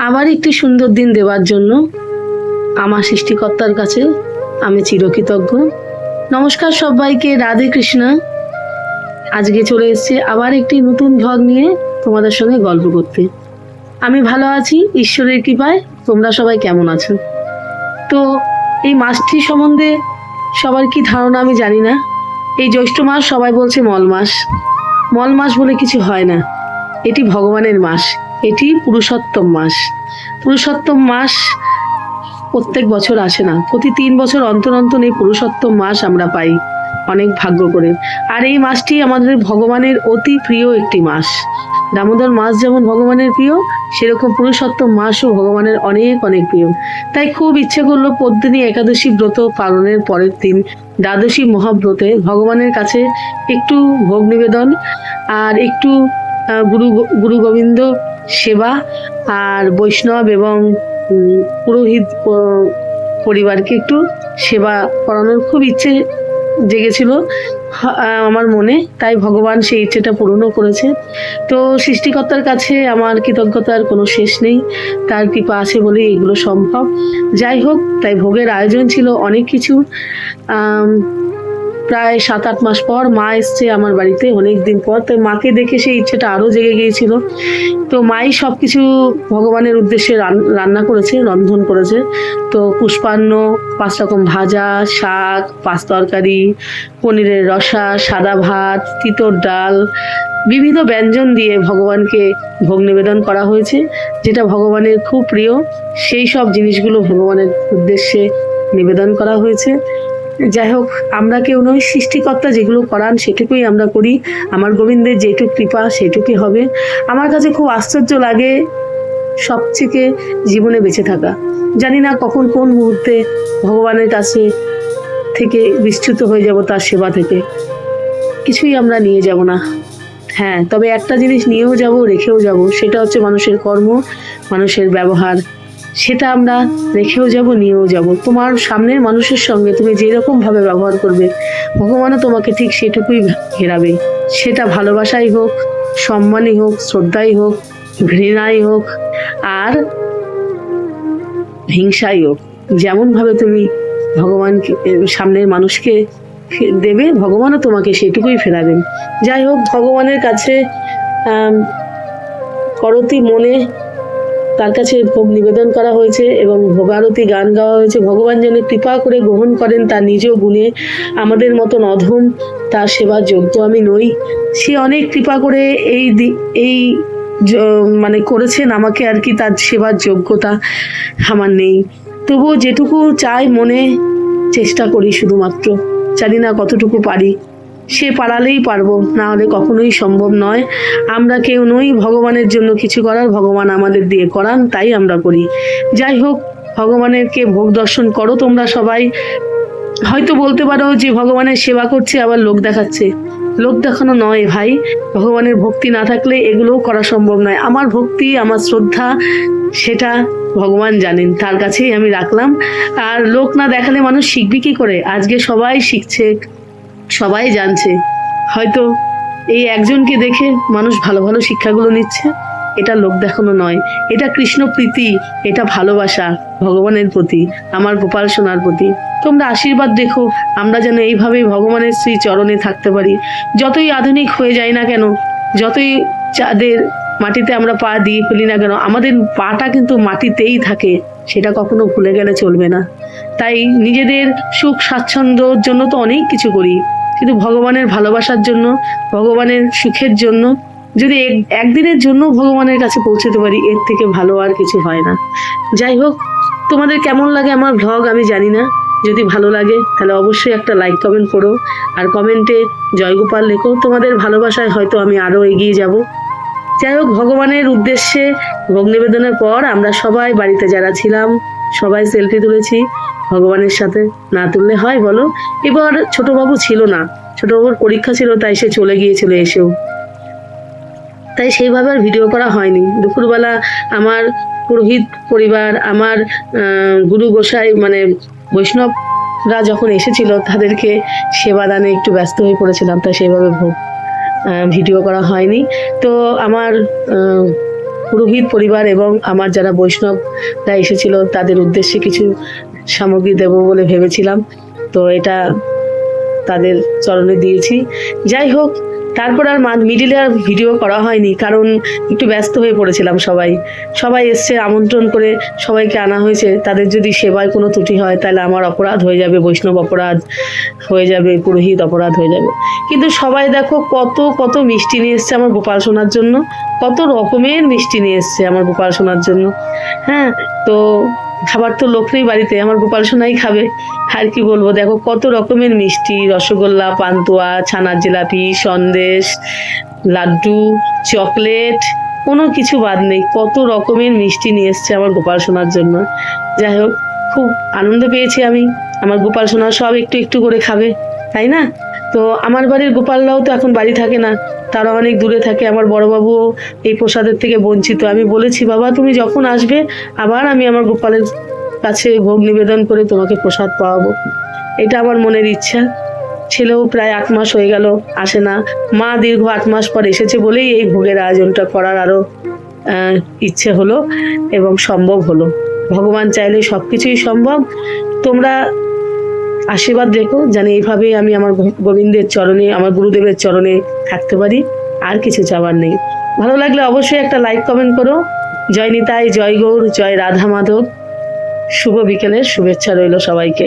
আবার একটি সুন্দর দিন দেওয়ার জন্য আমার সৃষ্টিকর্তার কাছে আমি চিরকৃতজ্ঞ। নমস্কার সবাইকে, রাধে কৃষ্ণা। আজকে চলে এসেছি আবার একটি নতুন ভ্লগ নিয়ে তোমাদের সঙ্গে গল্প করতে। আমি ভালো আছি ঈশ্বরের কৃপায়। তোমরা সবাই কেমন আছো? তো এই মাসটি সম্বন্ধে সবার কি ধারণা আমি জানি না। এই জ্যৈষ্ঠ মাস সবাই বলছে মল মাস। মল মাস বলে কিছু হয় না, এটি ভগবানের মাস, এটি পুরুষোত্তম মাস। পুরুষোত্তম মাস প্রত্যেক বছর আসে না, প্রতি 3 বছর অন্তর অন্তর এই পুরুষোত্তম মাস আমরা পাই, অনেক ভাগ্য করে। আর এই মাসটি আমাদের ভগবানের অতি প্রিয় একটি মাস। দামোদর মাস যেমন ভগবানের প্রিয়, সেরকম পুরুষোত্তম মাসও ভগবানের অনেক অনেক প্রিয়। তাই খুব ইচ্ছে করলো পদ্মিনী একাদশী ব্রত পালনের পরের দিন দ্বাদশী মহাব্রতে ভগবানের কাছে একটু ভোগ নিবেদন আর একটু গুরু গোবিন্দ সেবা আর বৈষ্ণব এবং পুরোহিত পরিবারকে একটু সেবা করানোর খুব ইচ্ছে জেগেছিল আমার মনে। তাই ভগবান সেই ইচ্ছেটা পূরণও করেছে। তো সৃষ্টিকর্তার কাছে আমার কৃতজ্ঞতার কোনো শেষ নেই, তার কৃপা আছে বলেই এগুলো সম্ভব। যাই হোক, তাই ভোগের আয়োজন ছিল অনেক কিছু। প্রায় 7-8 মাস পর মা এসছে আমার বাড়িতে, অনেক দিন পর। তাই মাকে দেখে সেই ইচ্ছেটা আরও জেগে গিয়েছিল। তো মাই সব কিছু ভগবানের উদ্দেশ্যে রান্না করেছে, রন্ধন করেছে। তো পুষ্পান্ন, 5 রকম ভাজা, শাক, 5 তরকারি, পনিরের রসা, সাদা ভাত, তিতর ডাল, বিবিধ ব্যঞ্জন দিয়ে ভগবানকে ভোগ নিবেদন করা হয়েছে, যেটা ভগবানের খুব প্রিয়। সেই সব জিনিসগুলো ভগবানের উদ্দেশ্যে নিবেদন করা হয়েছে। যাই হোক, আমরা কেউ নই, সৃষ্টিকর্তা যেগুলো করান সেটুকুই আমরা করি। আমার গোবিন্দের যেটুকু কৃপা সেটুকুই হবে। আমার কাছে খুব আশ্চর্য লাগে সবথেকে জীবনে বেঁচে থাকা। জানি না কখন কোন মুহূর্তে ভগবানের কাছে থেকে বিচ্যুত হয়ে যাব, তার সেবা থেকে কিছুই আমরা নিয়ে যাব না। হ্যাঁ, তবে একটা জিনিস নিয়েও যাব, রেখেও যাব, সেটা হচ্ছে মানুষের কর্ম, মানুষের ব্যবহার। সেটা আমরা রেখেও যাব, নিয়েও যাব। তোমার সামনের মানুষের সঙ্গে তুমি যেরকম ভাবে ব্যবহার করবে, ভগবানও তোমাকে ঠিক সেটুকুই ঘেরাবে। সেটা ভালোবাসাই হোক, সম্মানই হোক, শ্রদ্ধাই হোক, ঘৃণাই হোক, আর হিংসাই হোক। যেমন ভাবে তুমি ভগবানকে সামনের মানুষকে দেবে, ভগবানও তোমাকে সেটুকুই ফেরাবেন। যাই হোক, ভগবানের কাছে করতি মনে তার কাছে ভোগ নিবেদন করা হয়েছে এবং ভোগারতি গান গাওয়া হয়েছে। ভগবান যেন কৃপা করে গ্রহণ করেন তার নিজ গুণে। আমাদের মতন অধম, তার সেবার যোগ্য আমি নই। সে অনেক কৃপা করে এই মানে করেছেন আমাকে আর কি, তার সেবার যোগ্যতা আমার নেই। তবুও যেটুকু চাই মনে চেষ্টা করি, শুধুমাত্র জানি না কতটুকু পারি। সে পারালেই পারবো, না হলে কখনোই সম্ভব নয়। আমরা কেউ নই ভগবানের জন্য কিছু করার, ভগবান আমাদের দিয়ে করান, তাই আমরা করি। যাই হোক, ভগবানেরকে ভোগ দর্শন করো তোমরা সবাই। হয়তো বলতে পারো যে ভগবানের সেবা করছে আবার লোক দেখাচ্ছে। লোক দেখানো নয় ভাই, ভগবানের ভক্তি না থাকলে এগুলোও করা সম্ভব নয়। আমার ভক্তি, আমার শ্রদ্ধা, সেটা ভগবান জানেন, তার কাছেই আমি রাখলাম। আর লোক না দেখালে মানুষ শিখবে কি করে? আজকে সবাই শিখছে, সবাই জানছে। হয়তো এই একজনকে দেখে মানুষ ভালো ভালো শিক্ষাগুলো নিচ্ছে। এটা লোক দেখানো নয়, এটা কৃষ্ণ প্রীতি, এটা ভালোবাসা ভগবানের প্রতি, আমার গোপাল সোনার প্রতি। তোমরা আশীর্বাদ দেখো, আমরা যেন এইভাবেই ভগবানের শ্রী চরণে থাকতে পারি। যতই আধুনিক হয়ে যায় না কেন, যতই চাঁদের মাটিতে আমরা পা দিয়ে ফেলি না কেন, আমাদের পাটা কিন্তু মাটিতেই থাকে, সেটা কখনো ভুলে গেলে চলবে না। তাই নিজেদের সুখ স্বাচ্ছন্দ্যর জন্য তো অনেক কিছু করি, কিন্তু ভগবানের ভালোবাসার জন্য, ভগবানের সুখের জন্য যদি একদিনের জন্য ভগবানের কাছে পৌঁছতে পারি, এর থেকে ভালো আর কিছু হয় না। যাই হোক, তোমাদের কেমন লাগে আমার ভ্লগ আমি জানি না। যদি ভালো লাগে তাহলে অবশ্যই একটা লাইক কমেন্ট করো, আর কমেন্টে জয়গোপাল লেখো। তোমাদের ভালোবাসায় হয়তো আমি আরও এগিয়ে যাব। যাই হোক, ভগবানের উদ্দেশ্যে ভোগ নিবেদনের পর আমরা সবাই বাড়িতে যারা ছিলাম সবাই সেলফি তুলেছি ভগবানের সাথে। না তুললে হয় বলো? এবার ছোটবাবু ছিল না, ছোটবাবুর পরীক্ষা ছিল, তাই সে চলে গিয়েছিল এসেও, তাই সেইভাবে আর ভিডিও করা হয়নি। দুপুরবেলা আমার পুরোহিত পরিবার, আমার গুরু গোসাই মানে বৈষ্ণবরা যখন এসেছিল, তাদেরকে সেবাদানে একটু ব্যস্ত হয়ে পড়েছিলাম, তাই সেইভাবে ভিডিও করা হয়নি। তো আমার পুরোহিত পরিবার এবং আমার যারা বৈষ্ণবরা এসেছিল তাদের উদ্দেশ্যে কিছু সামগ্রী দেব বলে ভেবেছিলাম, তো এটা তাদের চরণে দিয়েছি। যাই হোক, তারপর আর মিডিলে আর ভিডিও করা হয়নি, কারণ একটু ব্যস্ত হয়ে পড়েছিলাম। সবাই এসছে, আমন্ত্রণ করে সবাইকে আনা হয়েছে। তাদের যদি সেবায় কোনো ত্রুটি হয় তাহলে আমার অপরাধ হয়ে যাবে, বৈষ্ণব অপরাধ হয়ে যাবে, পুরোহিত অপরাধ হয়ে যাবে। কিন্তু সবাই দেখো কত কত মিষ্টি নিয়ে এসছে আমার গোপাল সোনার জন্য, কত রকমের মিষ্টি নিয়ে এসছে আমার গোপাল সোনার জন্য। হ্যাঁ, তো খাবার তো লোক নেই বাড়িতে, আমার গোপাল সোনাই খাবে, আর কি বলবো। দেখো কত রকমের মিষ্টি, রসগোল্লা, পান্তুয়া, ছানার জিলাপি, সন্দেশ, লাড্ডু, চকলেট, কোনো কিছু বাদ নেই। কত রকমের মিষ্টি নিয়ে এসছে আমার গোপাল সোনার জন্য। যাই হোক, খুব আনন্দ পেয়েছি আমি। আমার গোপাল সোনা সব একটু একটু করে খাবে, তাই না? তো আমার বাড়ির গোপালরাও তো এখন বাড়ি থাকে না, তারা অনেক দূরে থাকে। আমার বড়বাবুও এই প্রসাদের থেকে বঞ্চিত। আমি বলেছি, বাবা তুমি যখন আসবে আবার আমি আমার গোপালের কাছে ভোগ নিবেদন করে তোমাকে প্রসাদ পাওয়াবো, এটা আমার মনের ইচ্ছা। ছেলেও প্রায় 8 মাস হয়ে গেল আসে না, মা দীর্ঘ 8 মাস পর এসেছে বলেই এই ভোগের আয়োজনটা করার আরো ইচ্ছে হলো এবং সম্ভব হলো। ভগবান চাইলে সবকিছুই সম্ভব। তোমরা আশীর্বাদ রেখো, জানি এইভাবেই আমি আমার গোবিন্দের চরণে, আমার গুরুদেবের চরণে থাকতে পারি, আর কিছু চাওয়ার নেই। ভালো লাগলে অবশ্যই একটা লাইক কমেন্ট করো। জয় নিতাই, জয় গৌর, জয় রাধা মাধব। শুভ বিকেলের শুভেচ্ছা রইল সবাইকে।